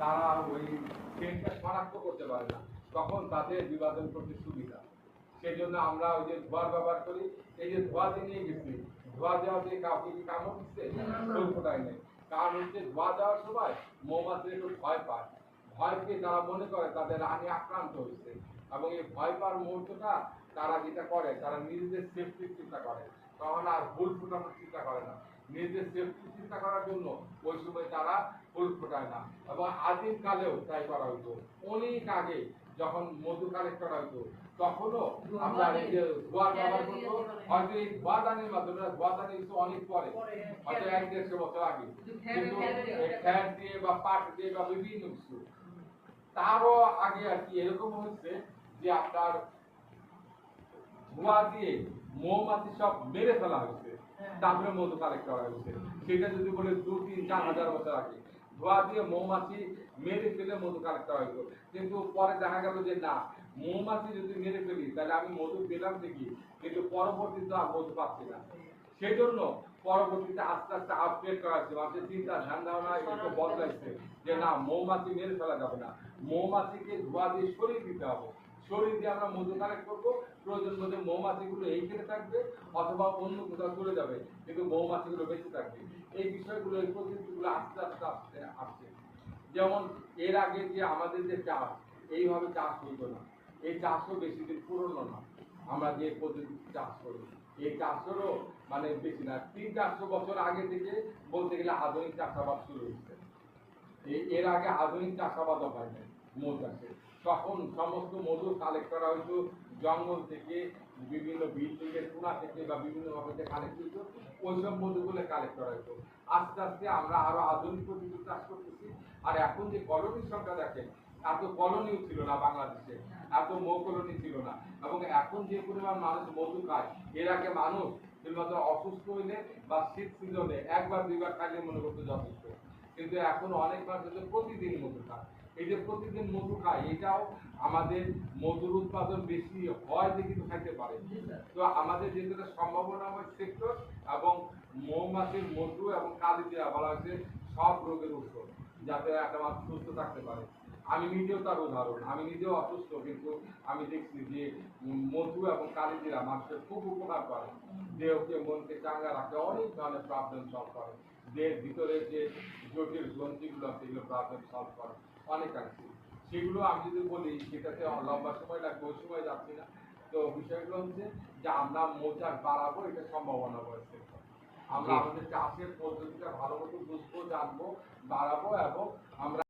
তারা ওই ট্রেনটা শনাক্ত করতে পারে না, তখন তাদের বিভাজন করতে সুবিধা। সেই জন্য আমরা ওই যে ধোঁয়ার ব্যবহার করি। এই যে ধোঁয়া দিয়ে নিয়ে গেছি, ধোঁয়া দেওয়া দিয়ে কাউকে কি কামড় দিচ্ছে? ফুল ফোটায় নেই। কারণ হচ্ছে ধোঁয়া দেওয়ার সময় মৌমাছি একটু ভয় পায়, ভয় পেয়ে তারা মনে করে তাদের রানী আক্রান্ত হয়েছে, এবং এই ভয় পাওয়ার মুহূর্তটা তারা যেটা করে, তারা নিজেদের সেফটির চিন্তা করে, তখন আর ফুল ফোটানোর চিন্তা করে না। নিজেদের সেফটি চিন্তা করার জন্য ওই সময় তারা ফুল ফোটায় না। এবং আদিম কালেও তাই করা হতো। অনেক আগে যখন মধু কালেক্ট করা হতো, তখনও আমরা ধোঁয়ার ব্যবহার করতো। হয়তো এই ধোঁয়াদানির মাধ্যমে, ধোঁয়াদানি অনেক পরে, হয়তো 1-150 বছর আগে, কিন্তু ফ্যান দিয়ে বা পাট দিয়ে বা বিভিন্ন কিছু তারও আগে আর কি এরকম হচ্ছে যে আপনার ধোঁয়া দিয়ে মৌমাছি সব মেরে ফেলা হয়েছে, তারপরে মধু কালেক্ট করা হয়েছে। সেটা যদি বলে 2-3-4 হাজার বছর আগে ধোঁয়া দিয়ে মৌমাছি মেরে ফেলে মধু কালেক্ট করা হতো। কিন্তু পরে দেখা গেল যে না, মৌমাছি যদি মেরে ফেলি তাহলে আমি মধু পেলাম দেখি, কিন্তু পরবর্তীতে আর মধু পাচ্ছি না। সেই জন্য পরবর্তীতে আস্তে আস্তে আপডেট করা হচ্ছে, মানুষের চিন্তা ধ্যান ধারণা একটু বদলাইছে যে না, মৌমাছি মেরে ফেলা যাবে না, মৌমাছিকে ধোঁয়া দিয়ে সরিয়ে দিতে হবে। শরীর দিয়ে আমরা মধু কালেক্ট করবো, প্রয়োজন মধ্যে মৌমাছিগুলো এইখানে থাকবে অথবা অন্য কোথাও চলে যাবে, কিন্তু মৌমাছিগুলো বেঁচে থাকবে। এই বিষয়গুলো, এই প্রযুক্তিগুলো আস্তে আস্তে আস্তে আসছে। যেমন এর আগে যে আমাদের যে চাষ, এইভাবে চাষ হইতো না, এই চাষও বেশি দিন পুরনো না। আমরা যে পদ্ধতি চাষ করি, এই চাষেরও মানে বেশি না, 300-400 বছর আগে থেকে বলতে গেলে আধুনিক চাষাবাদ শুরু হয়েছে। এর আগে আধুনিক চাষাবাদও হয় না মধু চাষে। তখন সমস্ত মধু কালেক্ট করা হইতো জঙ্গল থেকে, বিভিন্ন বিল্ডিংয়ের কোনা থেকে বা বিভিন্ন ভাবে কালেক্ট হইতো, ওইসব মধুগুলো কালেক্ট করা হইতো। আস্তে আস্তে আমরা আরো আধুনিক পদ্ধতি চাষ করতেছি। আর এখন যে কলোনির সংখ্যা দেখেন, এত কলোনিও ছিল না বাংলাদেশে, এত মৌ কলোনি ছিল না। এবং এখন যে পরিমাণ মানুষ মধু খায়, এর আগে মানুষ শুধুমাত্র অসুস্থ হইলে বা শীত সিজনে 1-2 বার খাইলে মনে করতে যথেষ্ট, কিন্তু এখন অনেক মানুষ প্রতিদিন মধু খায়। এই যে প্রতিদিন মধু খায়, এটাও আমাদের মধুর উৎপাদন বেশি হয় যে কিন্তু খাইতে পারে। তো আমাদের যেটা সম্ভাবনাময় সেক্টর, এবং মৌমাছির মধু এবং কালিজিরা বলা হয়েছে সব রোগের ঔষধ, যাতে একটা মানুষ সুস্থ থাকতে পারে। আমি নিজেও তার উদাহরণ, আমি নিজেও অসুস্থ, কিন্তু আমি দেখছি যে মধু এবং কালিজিরা মানুষের খুব উপকার করে, দেহকে মনকে চাঙ্গা রাখে, অনেক ধরনের প্রবলেম সলভ করে, দেহের ভিতরে যে জটিল গ্রন্থিগুলো সেগুলো প্রবলেম সলভ করে অনেকাংশে। সেগুলো আমি যদি বলি সেটাতে লম্বা সময় লাগবে, ওই সময় যাচ্ছি না। তো বিষয়গুলো হচ্ছে যে আমরা মৌচাক বাড়াবো, এটা সম্ভাবনা রয়েছে। আমরা আমাদের চাষের পদ্ধতিটা ভালো মতো বুঝবো, জানবো, বাড়াবো, এবং আমরা